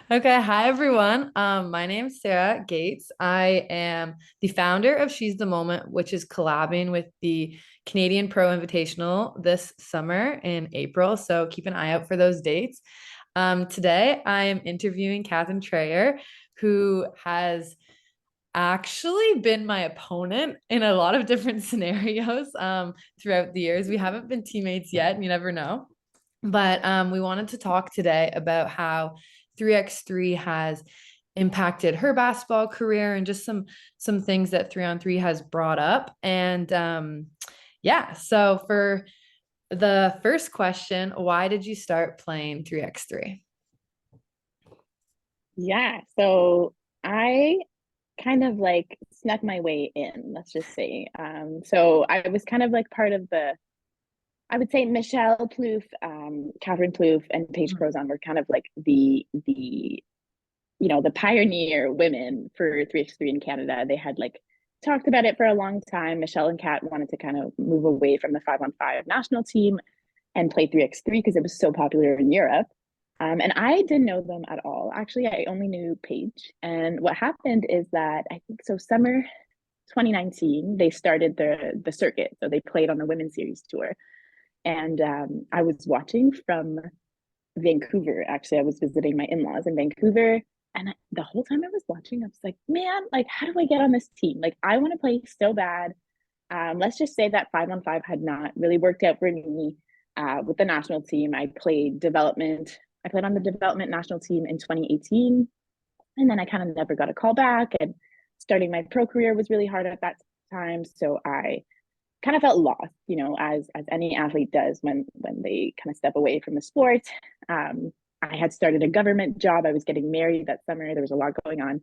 Okay, hi everyone. My name's Sarah Gates. I am the founder of She's the Moment, which is collabing with the Canadian Pro Invitational this summer in April. So keep an eye out for those dates. Today, I am interviewing Catherine Trayer, who has actually been my opponent in a lot of different scenarios throughout the years. We haven't been teammates yet, and you never know. But we wanted to talk today about how 3x3 has impacted her basketball career and just some things that 3-on-3 has brought up. And yeah, so for the first question, why did you start playing 3x3? Yeah, so I kind of like snuck my way in, let's just say. So I was kind of like part of I would say Michelle Plouffe, Catherine Plouffe, and Paige Crozon were kind of like the pioneer women for 3x3 in Canada. They had like talked about it for a long time. Michelle and Kat wanted to kind of move away from the 5-on-5 national team and play 3x3 because it was so popular in Europe. And I didn't know them at all. Actually, I only knew Paige. And what happened is that I think so summer 2019, they started the circuit. So they played on the women's series tour. And I was watching from Vancouver. Actually, I was visiting my in-laws in Vancouver. And the whole time I was watching, I was like, man, like, how do I get on this team? Like, I want to play so bad. Let's just say that 5-on-5 had not really worked out for me with the national team. I played development. I played on the development national team in 2018, and then I kind of never got a call back. And starting my pro career was really hard at that time, so I kind of felt lost, as any athlete does when they kind of step away from the sport. I had started a government job. I was getting married that summer. There was a lot going on,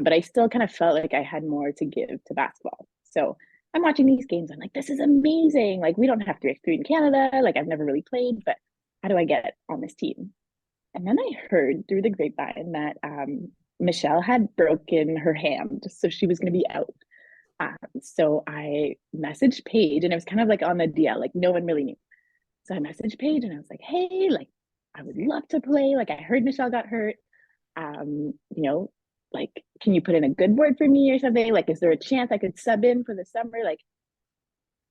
but I still kind of felt like I had more to give to basketball. So I'm watching these games. I'm like, this is amazing. Like, we don't have 3x3 in Canada. Like, I've never really played, but how do I get on this team? And then I heard through the grapevine that Michelle had broken her hand, so she was going to be out. So I messaged Paige, and it was kind of like on the DL, like no one really knew. So I messaged Paige, and I was like, "Hey, like I would love to play. Like I heard Michelle got hurt. Um, you know, like can you put in a good word for me or something? Like, is there a chance I could sub in for the summer? Like,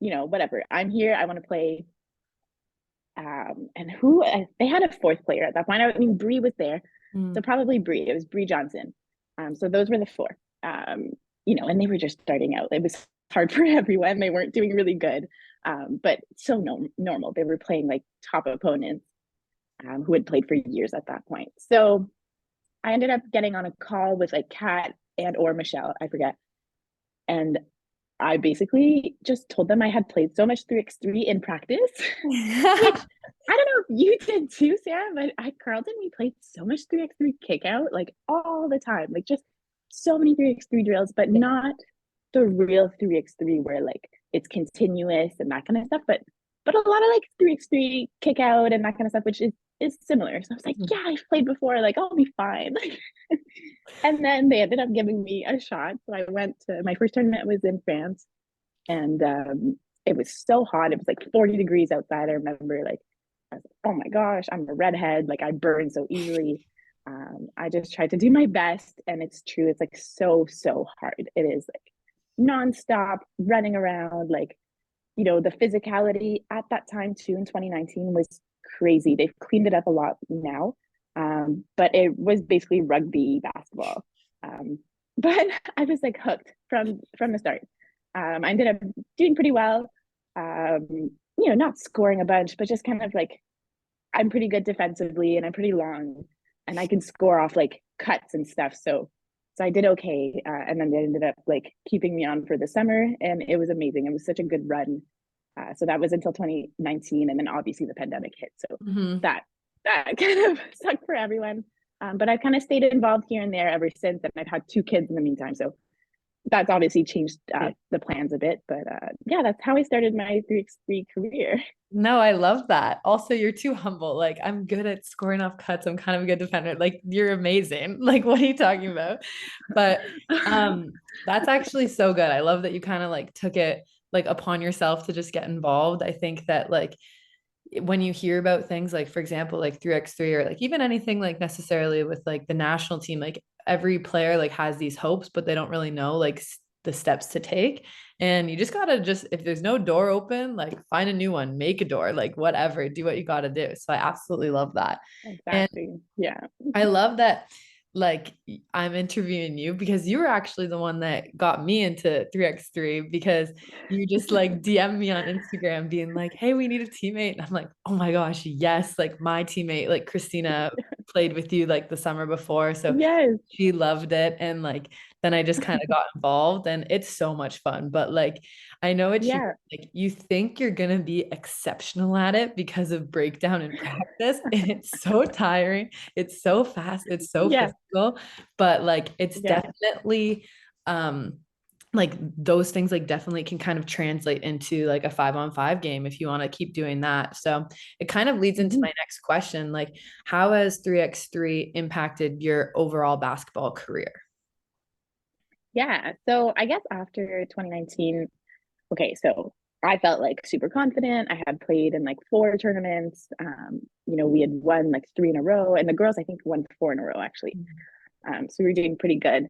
whatever. I'm here. I want to play." And they had a fourth player at that point. I mean, Bree was there, so Mm. probably Bree. It was Bree Johnson. So those were the four. Um, and they were just starting out. It was hard for everyone. They weren't doing really good, but so normal. They were playing like top opponents who had played for years at that point. So I ended up getting on a call with like Kat and or Michelle, I forget, and I basically just told them I had played so much 3x3 in practice, which I don't know if you did too, Sarah, but at Carleton, we played so much 3x3 kick out, like all the time, like just so many 3x3 drills, but not the real 3x3 where like it's continuous and that kind of stuff, but a lot of like 3x3 kick out and that kind of stuff, which is similar. So I was like, yeah, I've played before, like I'll be fine. And then they ended up giving me a shot. So I went to my first tournament was in France, and it was so hot. It was like 40 degrees outside. I remember like I was like, oh my gosh, I'm a redhead. Like I burn so easily. I just tried to do my best, and it's true. It's like so hard. It is like nonstop running around. Like the physicality at that time too in 2019 was crazy. They've cleaned it up a lot now, but it was basically rugby basketball. Um, but I was like hooked from the start. I ended up doing pretty well. Not scoring a bunch, but just kind of like I'm pretty good defensively, and I'm pretty long, and I can score off like cuts and stuff. So I did okay, and then they ended up like keeping me on for the summer, and it was amazing. It was such a good run. So that was until 2019, and then obviously the pandemic hit. So Mhm. that kind of sucked for everyone. But I've kind of stayed involved here and there ever since, and I've had two kids in the meantime. So that's obviously changed the plans a bit. But yeah, that's how I started my 3x3 career. No, I love that. Also, you're too humble. Like, I'm good at scoring off cuts. I'm kind of a good defender. Like, you're amazing. Like, what are you talking about? But that's actually so good. I love that you kind of like took it like upon yourself to just get involved. I think that like when you hear about things like, for example, like 3x3 or like even anything like necessarily with like the national team, like every player like has these hopes, but they don't really know like the steps to take. And you just gotta just, if there's no door open, like find a new one, make a door, like whatever, do what you gotta do. So I absolutely love that. And Exactly. Yeah. I love that like I'm interviewing you because you were actually the one that got me into 3x3 because you just like DM me on Instagram being like, "Hey, we need a teammate." And I'm like, "Oh my gosh, yes, like my teammate, like Christina played with you like the summer before." So Yes. she loved it and like then I just kind of got involved and it's so much fun. But like I know it's you Yeah. like you think you're gonna be exceptional at it because of breakdown and practice, and it's so tiring. It's so fast, it's so Yeah. physical, but like it's Yeah. definitely um like those things like definitely can kind of translate into like a 5-on-5 game if you want to keep doing that. So it kind of leads into Mhm. my next question, like how has 3x3 impacted your overall basketball career? Yeah. So I guess after 2019, okay, so I felt like super confident. I had played in like 4 tournaments. We had won like 3 in a row, and the girls I think won 4 in a row actually. So we were doing pretty good.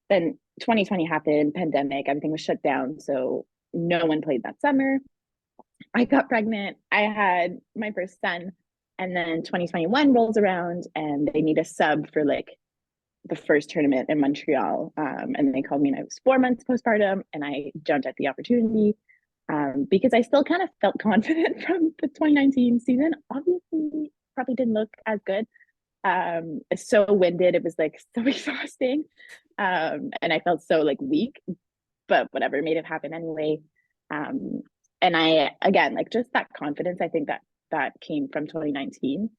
Then 2020 happened, pandemic, everything was shut down, so no one played that summer. I got pregnant. I had my first son, and then 2021 rolls around, and they need a sub for like the first tournament in Montreal. And they called me, and I was 4 months postpartum, and I jumped at the opportunity because I still kind of felt confident from the 2019 season. Obviously, probably didn't look as good. It's so winded. It was like so exhausting. And I felt so like weak, but whatever, made it happen anyway. Um, and I, again, like just that confidence, I think that came from 2019.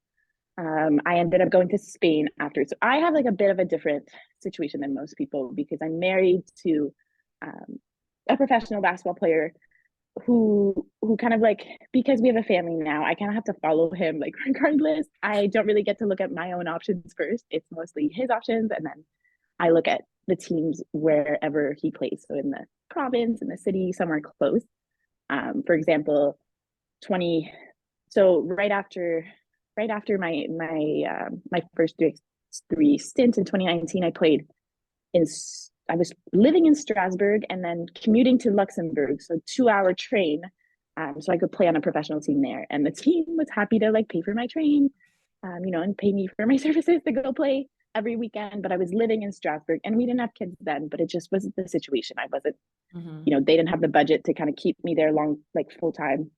I ended up going to Spain after. So I have like a bit of a different situation than most people because I'm married to um, a professional basketball player who kind of like, because we have a family now, I kind of have to follow him like regardless. I don't really get to look at my own options first. It's mostly his options, and then I look at the teams wherever he plays. So in the province, in the city, somewhere close. For example, 20 so right after my first three stint in 2019, in I was living in Strasbourg and then commuting to Luxembourg, so 2 hour train, so I could play on a professional team there. And the team was happy to like pay for my train, and pay me for my services to go play every weekend. But I was living in Strasbourg, and we didn't have kids then, but it just wasn't the situation. I wasn't, Mhm. they didn't have the budget to kind of keep me there long, like full time.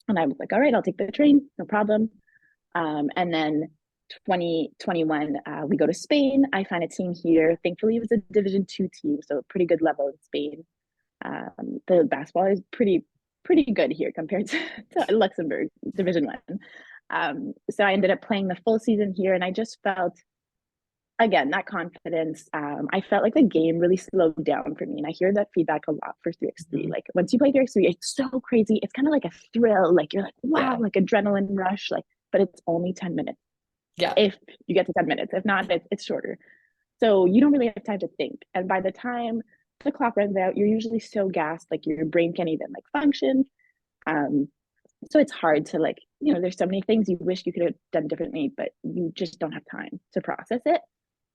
And I was like, all right, I'll take the train, no problem. And then 2021, we go to Spain. I find a team here. Thankfully, it was a Division 2 team, so a pretty good level in Spain. The basketball is pretty good here compared to Luxembourg Division 1. So I ended up playing the full season here, and I just felt, again, that confidence. I felt like the game really slowed down for me, and I hear that feedback a lot for 3x3. Mhm. Like once you play 3x3, it's so crazy. It's kind of like a thrill. Like you're like, wow, Yeah. like adrenaline rush. Like, but it's only 10 minutes Yeah. if you get to 10 minutes. If not, it's shorter. So you don't really have time to think. And by the time the clock runs out, you're usually so gassed, like your brain can't even like function. Um, so it's hard to like, there's so many things you wish you could have done differently, but you just don't have time to process it.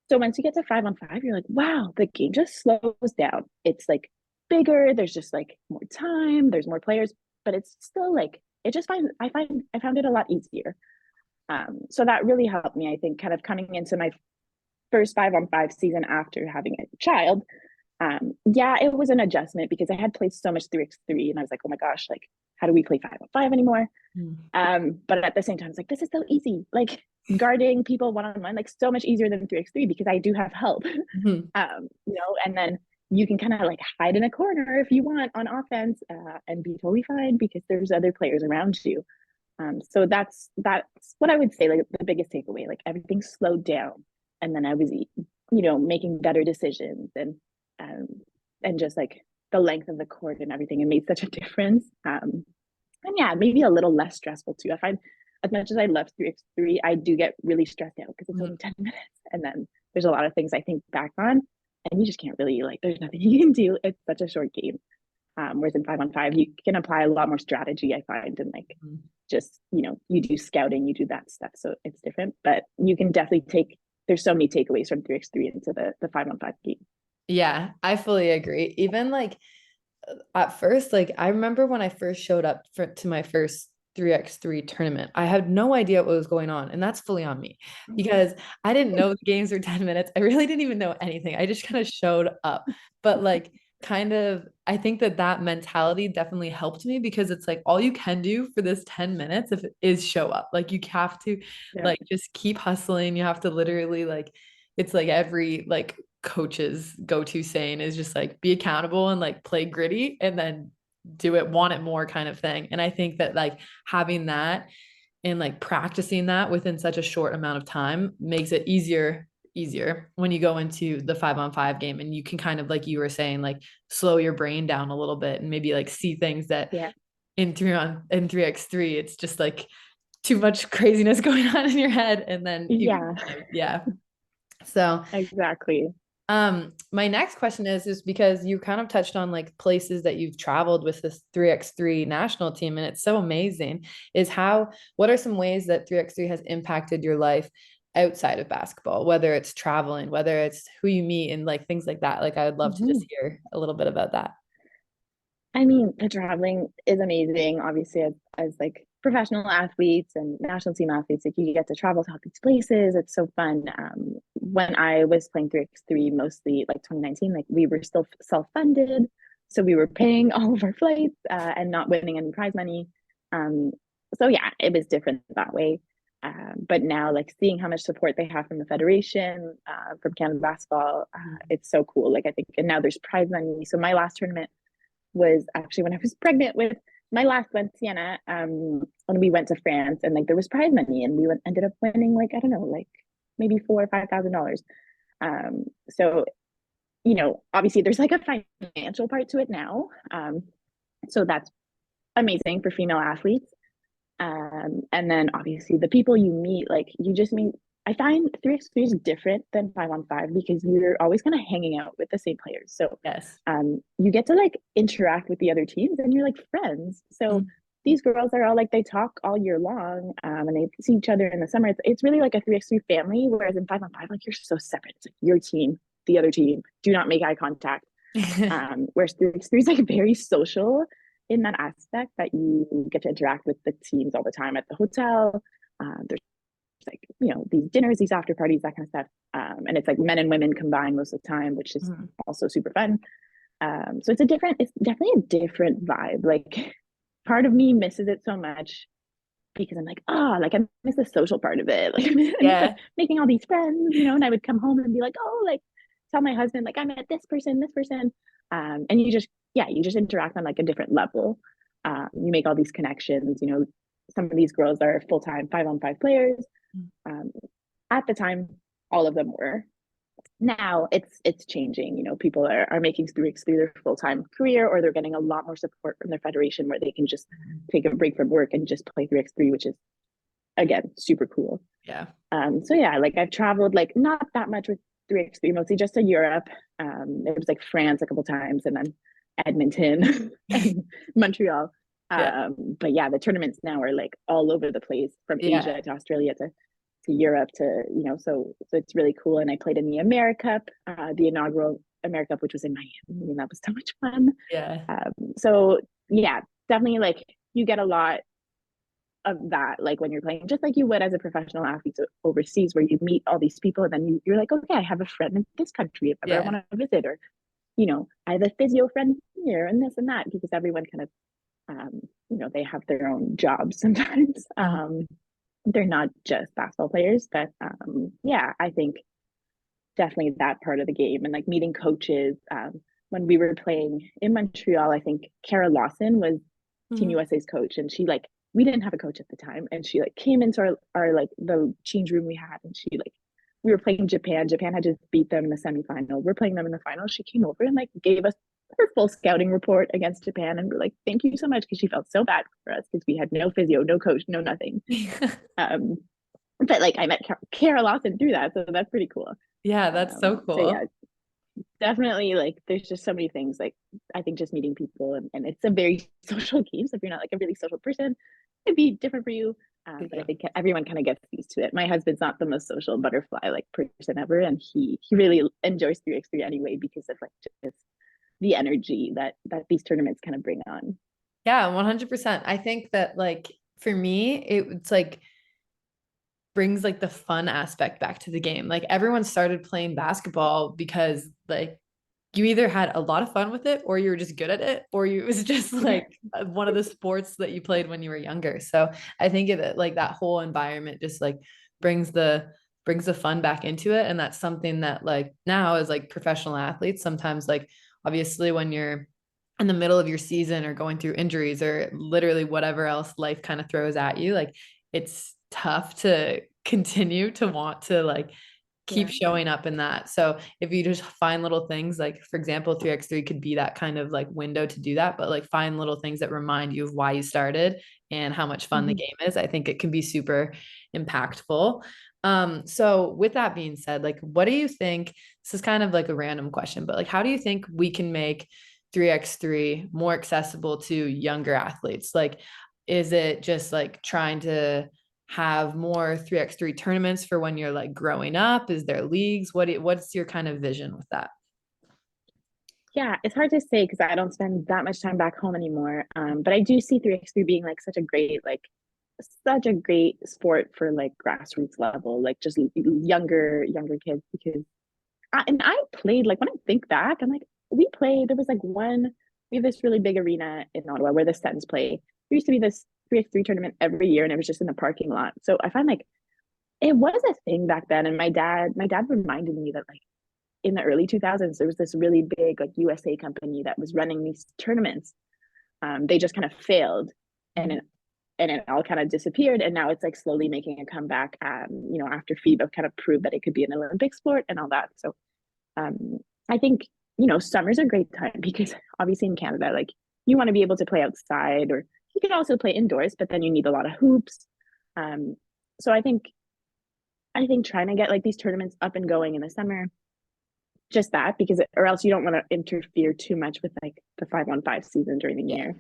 So once you get to 5-on-5, you're like, wow, the game just slows down. It's like bigger. There's just like more time. There's more players, but it's still like it just find I found it a lot easier. So that really helped me, I think, kind of coming into my first 5-on-5 season after having a child. Yeah, it was an adjustment because I had played so much 3x3, and I was like, oh my gosh, like how do we play 5-on-5 anymore? Mhm. But at the same time, it's like this is so easy, like guarding people one-on-one, like so much easier than 3x3 because I do have help. Mhm. And then you can kind of like hide in a corner if you want on offense, and be totally fine because there's other players around you. So that's what I would say, like the biggest takeaway, like everything slowed down, and then I was, making better decisions, um, and just like the length of the court and everything, it made such a difference. And yeah, maybe a little less stressful too. I find as much as I love 3x3, I do get really stressed out because it's Mhm. only 10 minutes, and then there's a lot of things I think back on, and you just can't really like. There's nothing you can do. It's such a short game. Whereas in 5-on-5, you can apply a lot more strategy, I find, and like just, you do scouting, you do that stuff. So it's different, but you can definitely there's so many takeaways from 3x3 into the 5-on-5 game. Yeah, I fully agree. Even like at first, like I remember when I first showed up to my first 3x3 tournament, I had no idea what was going on. And that's fully on me because I didn't know the games were 10 minutes. I really didn't even know anything. I just kind of showed up. But like, kind of, I think that mentality definitely helped me because it's like all you can do for this 10 minutes is show up. Like, you have to like just keep hustling. You have to literally like, it's like every like coach's go-to saying is just like be accountable and like play gritty and then do it, want it more kind of thing. And I think that like having that and like practicing that within such a short amount of time makes it easier when you go into the 5-on-5 game, and you can kind of, like you were saying, like slow your brain down a little bit and maybe like see things that in 3x3 it's just like too much craziness going on in your head, and then so exactly. My next question is because you kind of touched on like places that you've traveled with this 3x3 national team, and it's so amazing, what are some ways that 3x3 has impacted your life outside of basketball, whether it's traveling, whether it's who you meet and like things like that? Like, I would love to just hear a little bit about that. I mean, the traveling is amazing. Obviously, as like professional athletes and national team athletes, like you get to travel to all these places. It's so fun. When I was playing 3x3, mostly like 2019, like we were still self-funded, so we were paying all of our flights and not winning any prize money. So yeah, it was different that way. But now, like seeing how much support they have from the federation, from Canada Basketball, it's so cool. Like I think, and now there's prize money. So my last tournament was actually when I was pregnant with my last one, Sienna. And we went to France, and like there was prize money, and ended up winning like, I don't know, like maybe $4,000 or $5,000. So obviously there's like a financial part to it now. So that's amazing for female athletes. And then obviously the people you meet, like you just meet. I find 3x3 is different than 5-on-5 because you're always kind of hanging out with the same players. So you get to like interact with the other teams, and you're like friends. So these girls are all like, they talk all year long, and they see each other in the summer. It's really like a 3x3 family. Whereas in 5-on-5, like you're so separate. It's like your team, the other team, do not make eye contact. Whereas 3x3 is like very social in that aspect, that you get to interact with the teams all the time at the hotel. There's like these dinners, these after parties, that kind of stuff, and it's like men and women combined most of the time, which is also super fun. So it's definitely a different vibe. Like part of me misses it so much because I'm like, like I miss the social part of it. Like I miss like, making all these friends, and I would come home and be like, like tell my husband like I met this person, and you just interact on like a different level. You make all these connections. Some of these girls are full-time 5-on-5 players. At the time, all of them were. Now it's changing. People are making 3x3 their full-time career, or they're getting a lot more support from their federation where they can just take a break from work and just play 3x3, which is again super cool. So yeah, like I've traveled like not that much with 3x3, mostly just to Europe. It was like France a couple times, and then Edmonton and Montreal. But yeah, the tournaments now are like all over the place, from Asia to Australia to Europe to, so it's really cool. And I played in the AmeriCup, the inaugural AmeriCup, which was in Miami, and that was so much fun. So yeah, definitely like you get a lot of that, like when you're playing, just like you would as a professional athlete overseas, where you meet all these people, and then you're like, okay, I have a friend in this country if ever I want to visit, or I have a physio friend here, and this and that, because everyone kind of they have their own jobs sometimes. They're not just basketball players, but I think definitely that part of the game, and like meeting coaches. When we were playing in Montreal, I think Kara Lawson was Team USA's coach, and she like, we didn't have a coach at the time, and she like came into our like the change room we had, and she like, we were playing Japan had just beat them in the semifinal, we're playing them in the final. She came over and like gave us her full scouting report against Japan, and we're like, thank you so much, because she felt so bad for us because we had no physio, no coach, no nothing. But like I met Kara Lawson through that, so that's pretty cool. That's so cool. So yeah, definitely like there's just so many things like I think just meeting people, and it's a very social game. So if you're not like a really social person, it'd be different for you. But I Yeah. think everyone kind of gets used to it. My husband's not the most social butterfly like person ever, and he really enjoys 3x3 anyway because of like just the energy that these tournaments kind of bring on. Yeah, 100%. I think that like for me, it's like brings like the fun aspect back to the game. Like everyone started playing basketball because like you either had a lot of fun with it or you were just good at it or you, it was just like one of the sports that you played when you were younger. So I think it like that whole environment just like brings the brings the fun back into it. And that's something that like now as like professional athletes, sometimes like obviously when you're in the middle of your season or going through injuries or literally whatever else life kind of throws at you, like it's tough to continue to want to like keep Yeah. showing up in that. So if you just find little things like, for example, 3x3 could be that kind of like window to do that, but like find little things that remind you of why you started and how much fun the Mm-hmm. game is. I think it can be super impactful. So with that being said, like, what do you think? This is kind of like a random question, but like, how do you think we can make 3x3 more accessible to younger athletes? Like, is it just like trying to have more 3x3 tournaments for when you're like growing up? Is there leagues? What's your kind of vision with that? Yeah, it's hard to say because I don't spend that much time back home anymore. But I do see 3x3 being like such a great sport for like grassroots level, like just younger kids. Because and I played like when I think back, I'm like we played. There was like we have this really big arena in Ottawa where the Sens play. There used to be this 3x3 tournament every year, and it was just in the parking lot. So I find like it was a thing back then. And my dad reminded me that like in the early 2000s, there was this really big like USA company that was running these tournaments. They just kind of failed, and Mhm. it all kind of disappeared. And now it's like slowly making a comeback. After FIBA kind of proved that it could be an Olympic sport and all that. So I think summer's a great time because obviously in Canada, like you want to be able to play outside, or you can also play indoors, but then you need a lot of hoops. Um, so I think trying to get like these tournaments up and going in the summer, just that because or else you don't want to interfere too much with like the 5-on-5 season during the Yeah.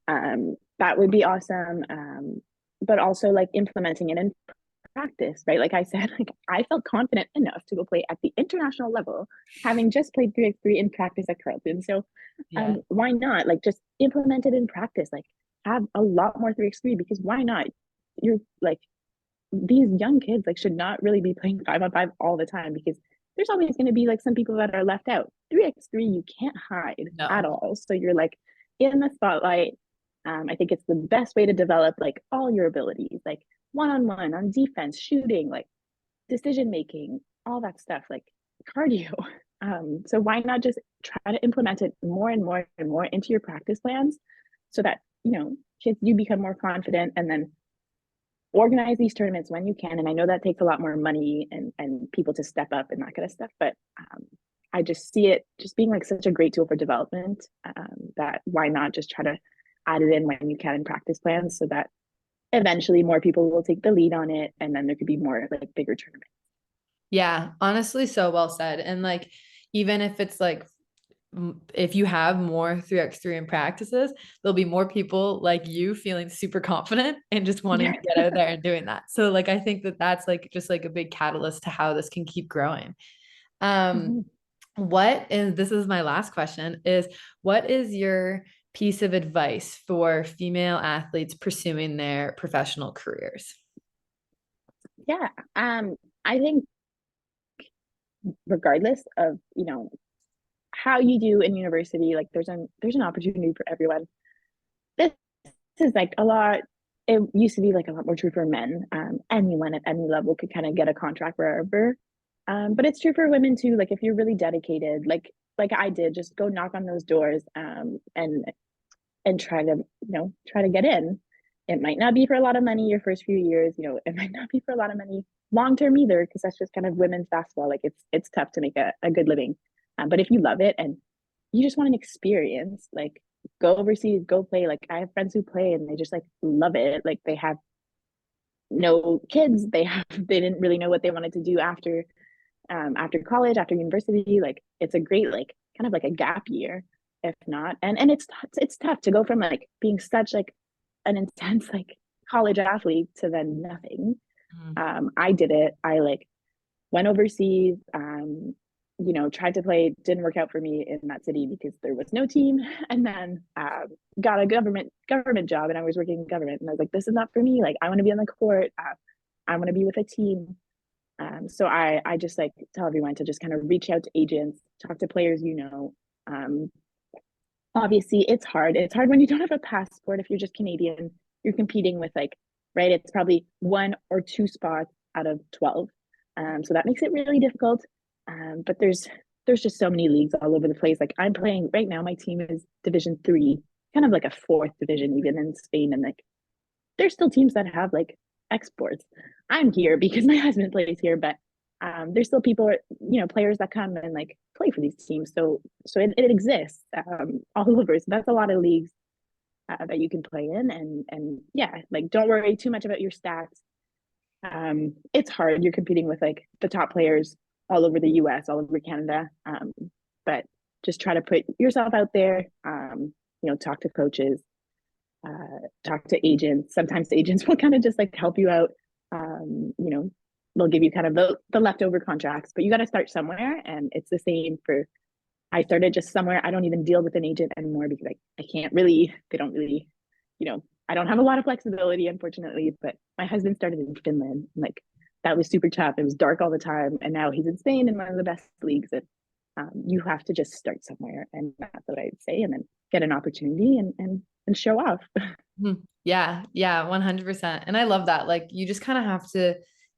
year. That would be awesome. But also like implementing it in practice, right? Like I said, like I felt confident enough to go play at the international level, having just played 3x3 in practice at Carleton. So Yeah. why not like just implement it in practice? Like have a lot more 3x3 because why not? You're like these young kids like should not really be playing 5-on-5 all the time because there's always going to be like some people that are left out. 3x3 you can't hide at No. all, so you're like in the spotlight. I think it's the best way to develop like all your abilities, like one-on-one on defense, shooting, like decision making, all that stuff, like cardio. So why not just try to implement it more and more and more into your practice plans so that kids you become more confident, and then organize these tournaments when you can. And I know that takes a lot more money and people to step up and that kind of stuff. But I just see it just being like such a great tool for development, that why not just try to add it in when you can in practice plans so that eventually more people will take the lead on it. And then there could be more like bigger tournaments. Yeah, honestly, so well said. And like, even if it's like, if you have more 3x3 in practices, there'll be more people like you feeling super confident and just wanting Yeah. to get out there and doing that. So like, I think that that's like just like a big catalyst to how this can keep growing. Um, Mhm. what is this is my last question is what is your piece of advice for female athletes pursuing their professional careers? Yeah. I think regardless of, how you do in university, like there's an opportunity for everyone. This is like a lot. It used to be like a lot more true for men. Anyone at any level could kind of get a contract wherever. But it's true for women too. Like if you're really dedicated, like I did, just go knock on those doors, and try to get in. It might not be for a lot of money your first few years. It might not be for a lot of money long term either, because that's just kind of women's basketball. Like it's tough to make a good living. But if you love it and you just want an experience, like go overseas, go play. Like I have friends who play and they just like love it. Like they have no kids. They didn't really know what they wanted to do after college, after university. Like it's a great like kind of like a gap year. if not. And it's tough to go from like being such like an intense like college athlete to then nothing. Mhm. I did it. I like went overseas, tried to play, didn't work out for me in that city because there was no team. And then got a government job, and I was working in government. And I was like, this is not for me. Like, I want to be on the court. I want to be with a team. So I just like tell everyone to just kind of reach out to agents, talk to players. Obviously, it's hard. It's hard when you don't have a passport. If you're just Canadian, you're competing with like, right? It's probably one or two spots out of 12. So that makes it really difficult. But there's just so many leagues all over the place. Like I'm playing right now, my team is Division 3, kind of like a fourth division even in Spain. And like there's still teams that have like exports. I'm here because my husband plays here, but there's still people, players that come and like play for these teams. So it exists all over. So that's a lot of leagues that you can play in, and yeah, like don't worry too much about your stats. It's hard. You're competing with like the top players all over the U.S., all over Canada, but just try to put yourself out there. Talk to coaches, talk to agents. Sometimes agents will kind of just like help you out. They'll give you kind of the leftover contracts, but you got to start somewhere. And it's the same for, I started just somewhere. I don't even deal with an agent anymore because I can't really, they don't really, I don't have a lot of flexibility, unfortunately, but my husband started in Finland. And, like that was super tough. It was dark all the time. And now he's in Spain in one of the best leagues. And you have to just start somewhere. And that's what I'd say. And then get an opportunity and show off. Yeah, yeah, 100%. And I love that. Like you just kind of have to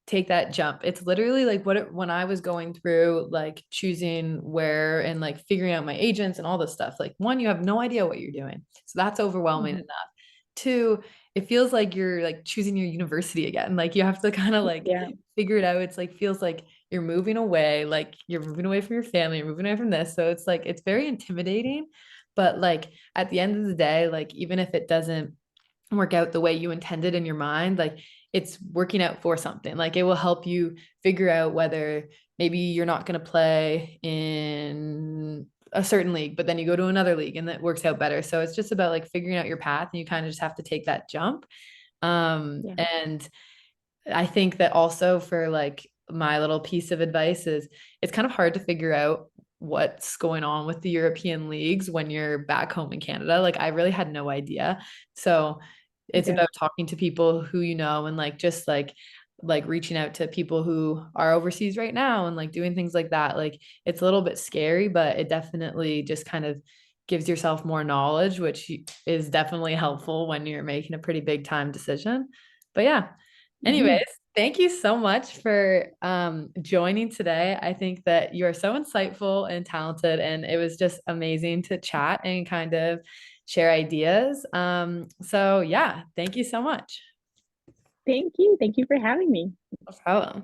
take that jump. It's literally like when I was going through like choosing where and like figuring out my agents and all this stuff. Like one, you have no idea what you're doing. So that's overwhelming enough. Two, it feels like you're like choosing your university again. Like you have to kind of like Yeah. figure it out. It's like feels like you're moving away, like you're moving away from your family, you're moving away from this. So it's like it's very intimidating. But like at the end of the day, like even if it doesn't work out the way you intended in your mind, like it's working out for something. Like it will help you figure out whether maybe you're not going to play in a certain league, but then you go to another league and that works out better. So it's just about like figuring out your path, and you kind of just have to take that jump. Yeah. And I think that also for like my little piece of advice is it's kind of hard to figure out what's going on with the European leagues when you're back home in Canada. Like I really had no idea. So it's Yeah. about talking to people who you know, and like just like reaching out to people who are overseas right now and like doing things like that. Like it's a little bit scary, but it definitely just kind of gives yourself more knowledge, which is definitely helpful when you're making a pretty big time decision. But yeah, anyways, Mhm. thank you so much for joining today. I think that you are so insightful and talented, and it was just amazing to chat and kind of share ideas. So yeah, thank you so much. Thank you. Thank you for having me. No problem.